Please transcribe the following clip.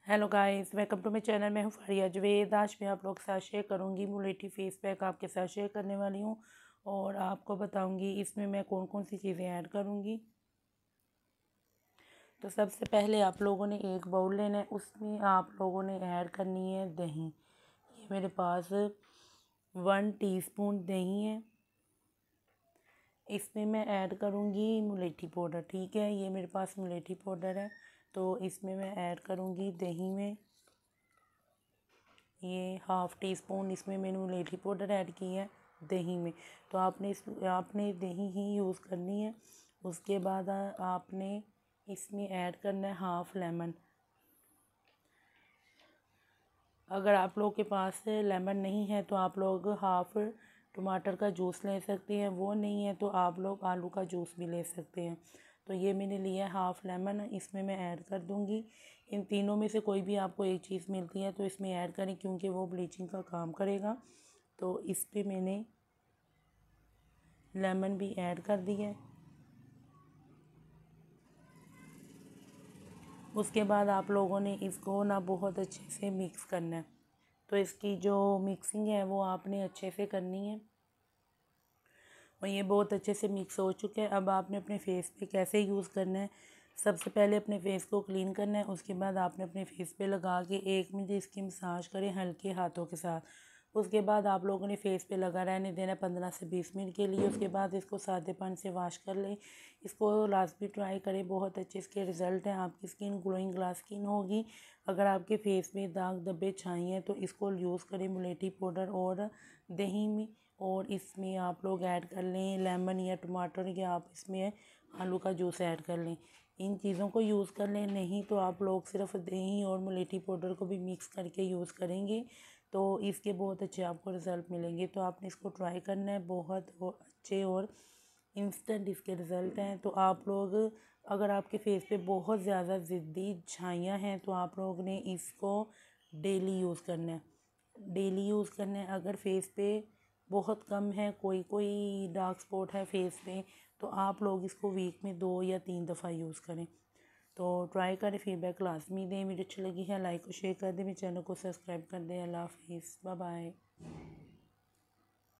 Hello guys, welcome to my channel. मैं हूँ फारिया जवेद। आज मैं आप लोग के साथ शेयर करूँगी मुलेठी फेस पैक आपके साथ शेयर करने वाली हूँ और आपको बताऊँगी इसमें मैं कौन कौन सी चीज़ें ऐड करूँगी। तो सबसे पहले आप लोगों ने एक बाउल लेना है, उसमें आप लोगों ने ऐड करनी है दही। ये मेरे पास 1 टीस्पून दही है। इसमें मैं ऐड करूँगी मुलेठी पाउडर। ठीक है, ये मेरे पास मुलेठी पाउडर है, तो इसमें मैं ऐड करूँगी दही में ये 1/2 टीस्पून इसमें मैंने मुलेठी पाउडर ऐड की है दही में। तो आपने दही ही यूज़ करनी है। उसके बाद आपने इसमें ऐड करना है 1/2 लेमन। अगर आप लोग के पास लेमन नहीं है तो आप लोग 1/2 टमाटर का जूस ले सकते हैं, वो नहीं है तो आप लोग आलू का जूस भी ले सकते हैं। तो ये मैंने लिया है 1/2 लेमन, इसमें मैं ऐड कर दूँगी। इन तीनों में से कोई भी आपको एक चीज़ मिलती है तो इसमें ऐड करें, क्योंकि वो ब्लीचिंग का काम करेगा। तो इस पर मैंने लेमन भी ऐड कर दिया है। उसके बाद आप लोगों ने इसको ना बहुत अच्छे से मिक्स करना है। तो इसकी जो मिक्सिंग है वो आपने अच्छे से करनी है और ये बहुत अच्छे से मिक्स हो चुके हैं। अब आपने अपने फेस पे कैसे यूज़ करना है, सबसे पहले अपने फेस को क्लीन करना है। उसके बाद आपने अपने फेस पे लगा के 1 मिनट इसकी मसाज करें हल्के हाथों के साथ। उसके बाद आप लोगों ने फेस पे लगा रहने देना 15 से 20 मिनट के लिए। उसके बाद इसको सादे पानी से वॉश कर लें। इसको लाजमी ट्राई करें, बहुत अच्छे इसके रिज़ल्ट हैं। आपकी स्किन ग्लोइंग ग्लास स्किन होगी। अगर आपके फेस में दाग धब्बे छाए हैं तो इसको यूज़ करें मुलेठी पाउडर और दही में, और इसमें आप लोग ऐड कर लें लेमन या टमाटर, या आप इसमें आलू का जूस ऐड कर लें। इन चीज़ों को यूज़ कर लें, नहीं तो आप लोग सिर्फ दही और मुलेठी पाउडर को भी मिक्स करके यूज़ करेंगे तो इसके बहुत अच्छे आपको रिज़ल्ट मिलेंगे। तो आपने इसको ट्राई करना है, बहुत अच्छे और इंस्टेंट इसके रिज़ल्ट हैं। तो आप लोग, अगर आपके फेस पे बहुत ज़्यादा ज़िद्दी झाइयाँ हैं तो आप लोग ने इसको डेली यूज़ करना है, डेली यूज़ करना है। अगर फेस पे बहुत कम है, कोई कोई डार्क स्पॉट है फेस पे, तो आप लोग इसको वीक में 2 या 3 दफ़ा यूज़ करें। तो ट्राई करें, फीडबैक लाजमी दें। वीडियो अच्छी लगी है लाइक और शेयर कर दें, मेरे चैनल को सब्सक्राइब कर दें। अल्लाह हाफिज़, बाय बाय।